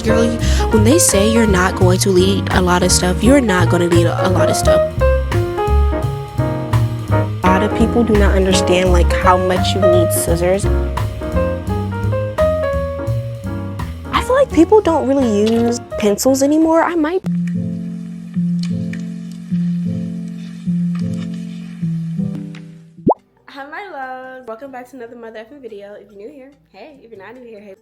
college girl, when they say you're not going to lead a lot of stuff, you're not going to lead a lot of stuff. A lot of people do not understand like how much you need scissors. I feel like people don't really use pencils anymore. I might. Hi my loves, welcome back to another mother effing video. If you're new here, hey. If you're not new here, hey.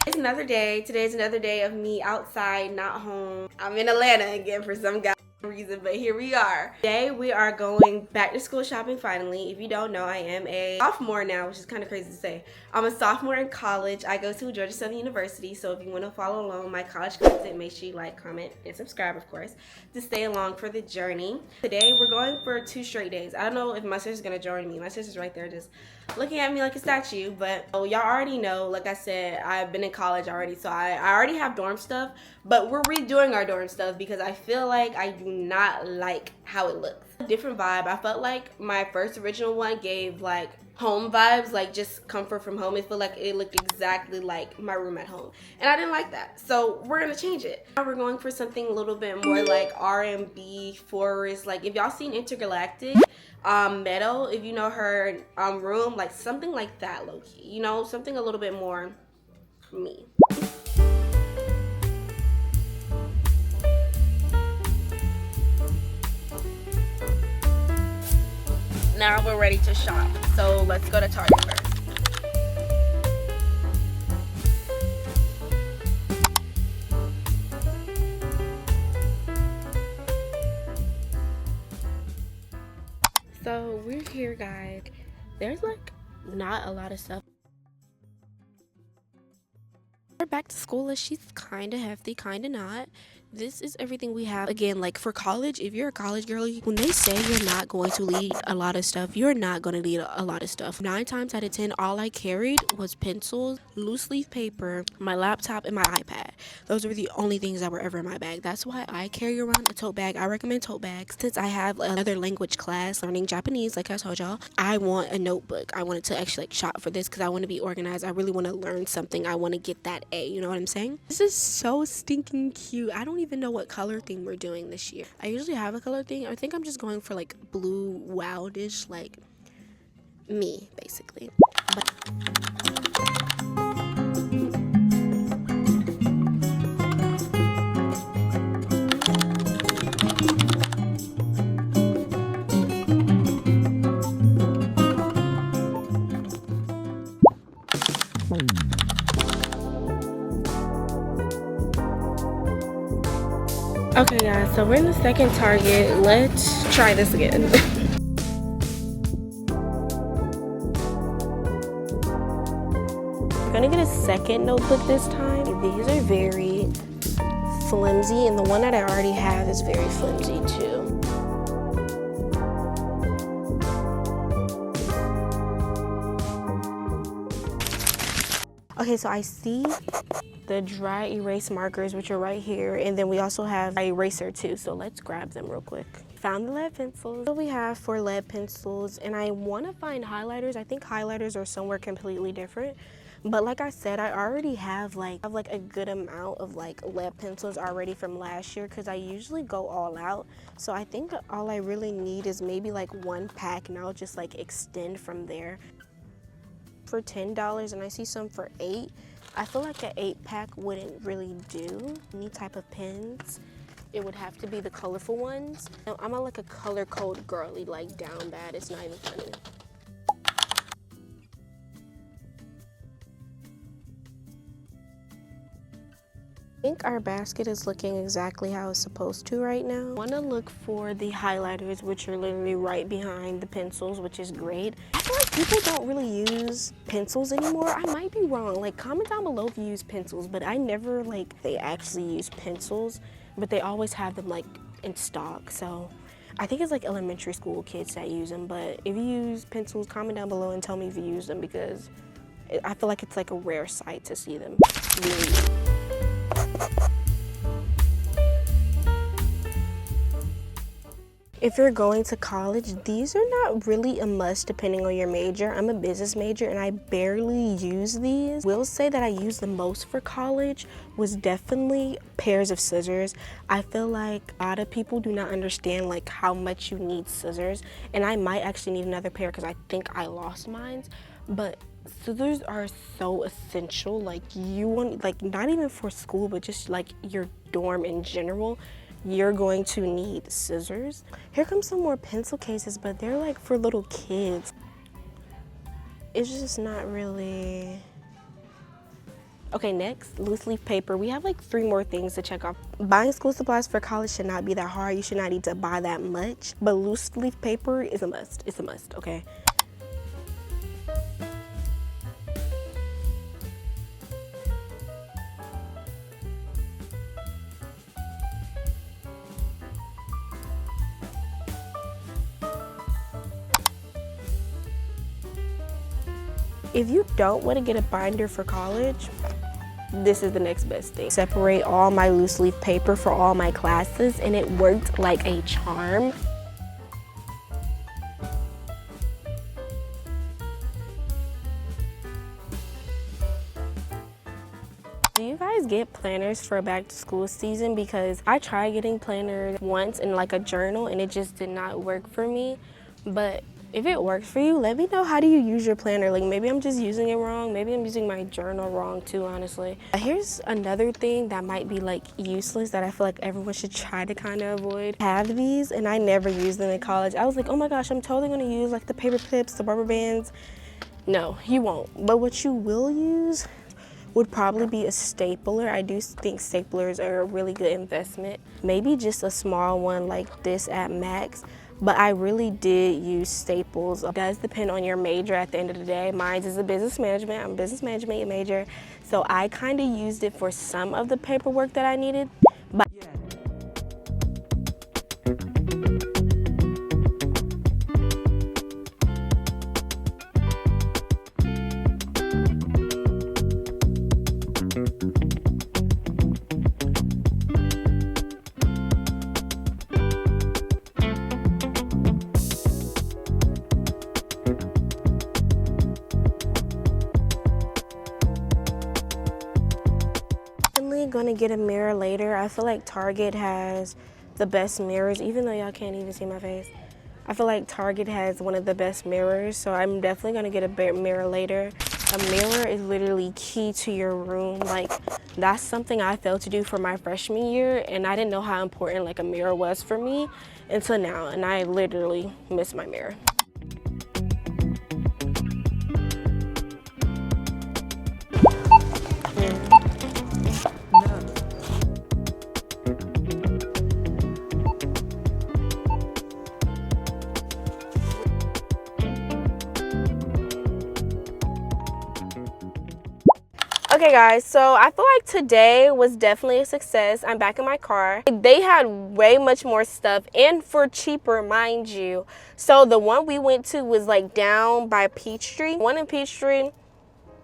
It's another day. Today's another day of me outside, not home. I'm in Atlanta again for some reason, but here we are. Today we are going back to school shopping finally. If you don't know, I am a sophomore now, which is kind of crazy to say. I'm a sophomore in college. I go to Georgia Southern University, so if you want to follow along my college content, make sure you like, comment, and subscribe, of course, to stay along for the journey. Today we're going for 2 straight days. I don't know if my sister's gonna join me. My sister's right there just looking at me like a statue, but y'all already know, like I said, I've been in college already, so I already have dorm stuff, but we're redoing our dorm stuff because I feel like I do not like how it looks. Different vibe. I felt like my first original one gave like home vibes, like just comfort from home. It felt like it looked exactly like my room at home, and I didn't like that, so we're gonna change it. Now we're going for something a little bit more like R&B, forest, like if y'all seen Intergalactic, Meadow, if you know her room, like something like that, low-key, you know, something a little bit more me. Now we're ready to shop, so let's go to Target first. So we're here, guys. There's like not a lot of stuff. We're back to school, and she's kind of hefty, kind of not. This is everything we have. Again, like for college, if you're a college girl, when they say you're not going to lead a lot of stuff, you're not going to lead a lot of stuff. 9 times out of 10, all I carried was pencils, loose leaf paper, my laptop, and my iPad. Those were the only things that were ever in my bag. That's why I carry around a tote bag. I recommend tote bags. Since I have another language class learning Japanese, like I told y'all, I want a notebook. I wanted to actually like shop for this because I want to be organized. I really want to learn something. I want to get that A, you know what I'm saying? This is so stinking cute. I don't even know what color theme we're doing this year. I usually have a color theme. I think I'm just going for like blue, wildish, like me, basically. But okay guys, so we're in the second Target. Let's try this again. I'm gonna get a second notebook this time. These are very flimsy, and the one that I already have is very flimsy too. Okay, so I see the dry erase markers, which are right here, and then we also have an eraser too, so let's grab them real quick. Found the lead pencils. What we have for lead pencils, and I want to find highlighters. I think highlighters are somewhere completely different, but like I said, I already have like a good amount of like lead pencils already from last year because I usually go all out, so I think all I really need is maybe like 1 pack, and I'll just like extend from there. For $10, and I see some for $8. I feel like an 8-pack wouldn't really do any type of pens. It would have to be the colorful ones. I'm like a color code girly, like down bad. It's not even funny. I think our basket is looking exactly how it's supposed to right now. I want to look for the highlighters, which are literally right behind the pencils, which is great. I feel like people don't really use pencils anymore. I might be wrong. Like, comment down below if you use pencils, but I never like they actually use pencils, but they always have them like in stock. So I think it's like elementary school kids that use them, but if you use pencils, comment down below and tell me if you use them because I feel like it's like a rare sight to see them really. If you're going to college, these are not really a must depending on your major. I'm a business major and I barely use these. Will say that I use the most for college was definitely pairs of scissors. I feel like a lot of people do not understand like how much you need scissors, and I might actually need another pair because I think I lost mine. But scissors are so essential. Like you want, like not even for school, but just like your dorm in general. You're going to need scissors. Here comes some more pencil cases, but they're like for little kids. It's just not really. Okay, next, loose leaf paper. We have like 3 more things to check off. Buying school supplies for college should not be that hard. You should not need to buy that much, but loose leaf paper is a must. It's a must, okay? If you don't want to get a binder for college, this is the next best thing. Separate all my loose leaf paper for all my classes, and it worked like a charm. Do you guys get planners for back to school season? Because I tried getting planners once in like a journal and it just did not work for me. But if it works for you, let me know, how do you use your planner? Like maybe I'm just using it wrong. Maybe I'm using my journal wrong too, honestly. Here's another thing that might be like useless that I feel like everyone should try to kind of avoid. I have these and I never used them in college. I was like, oh my gosh, I'm totally gonna use like the paper clips, the rubber bands. No, you won't. But what you will use would probably be a stapler. I do think staplers are a really good investment. Maybe just a small one like this at max. But I really did use staples. It does depend on your major at the end of the day. Mine is a business management. I'm a business management major. So I kind of used it for some of the paperwork that I needed. But gonna get a mirror later. I feel like Target has the best mirrors, even though y'all can't even see my face. I feel like Target has one of the best mirrors, so I'm definitely gonna get a mirror later. A mirror is literally key to your room. Like that's something I failed to do for my freshman year, and I didn't know how important like a mirror was for me until now, and I literally miss my mirror. Okay guys, so I feel like today was definitely a success. I'm back in my car. They had way much more stuff and for cheaper, mind you. So the one we went to was like down by Peachtree. One in Peachtree,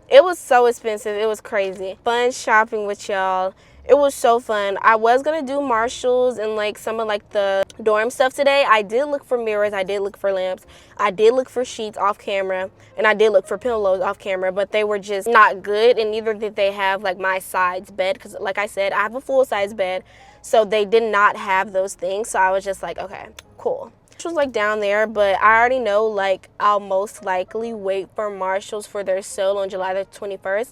it was so expensive. It was crazy. Fun shopping with y'all. It was so fun. I was gonna do Marshalls and like some of like the dorm stuff today. I did look for mirrors, I did look for lamps, I did look for sheets off camera, and I did look for pillows off camera, but they were just not good, and neither did they have like my size bed, because like I said, I have a full size bed, so they did not have those things. So I was just like, okay, cool. Which was like down there, but I already know like I'll most likely wait for Marshalls for their sale on July the 21st.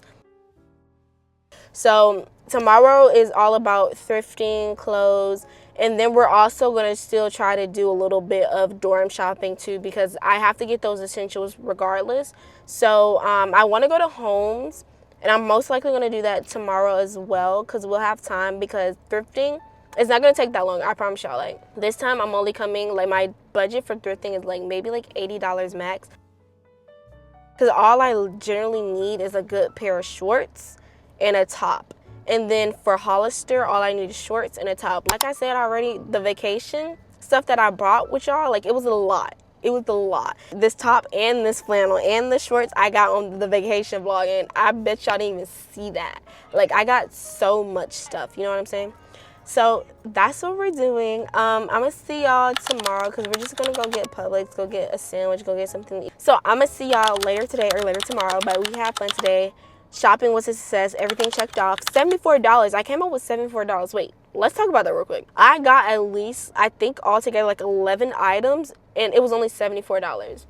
So tomorrow is all about thrifting clothes, and then we're also going to still try to do a little bit of dorm shopping too, because I have to get those essentials regardless. So I want to go to Homes, and I'm most likely going to do that tomorrow as well, because we'll have time, because thrifting, it's not going to take that long, I promise y'all. Like this time I'm only coming, like my budget for thrifting is like maybe like $80 max, because all I generally need is a good pair of shorts and a top. And then for Hollister, all I need is shorts and a top. Like I said already, the vacation stuff that I brought with y'all, like it was a lot. It was a lot. This top and this flannel and the shorts I got on the vacation vlog, and I bet y'all didn't even see that. Like I got so much stuff, you know what I'm saying? So that's what we're doing. I'm gonna see y'all tomorrow because we're just gonna go get Publix, go get a sandwich, go get something to eat. So I'm gonna see y'all later today or later tomorrow, but we had fun today. Shopping was a success. Everything checked off. $74. I came up with $74. Wait, let's talk about that real quick. I got at least, I think altogether, like 11 items, and it was only $74.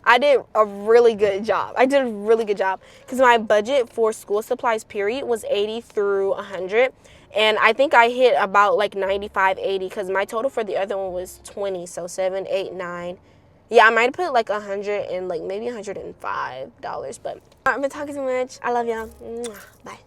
I did a really good job. I did a really good job because my budget for school supplies period was 80 through 100, and I think I hit about like 95, 80 because my total for the other one was 20, so 7, 8, 9. Yeah, I might have put like 100 and like maybe $105, but I've been talking too much. I love y'all. Bye.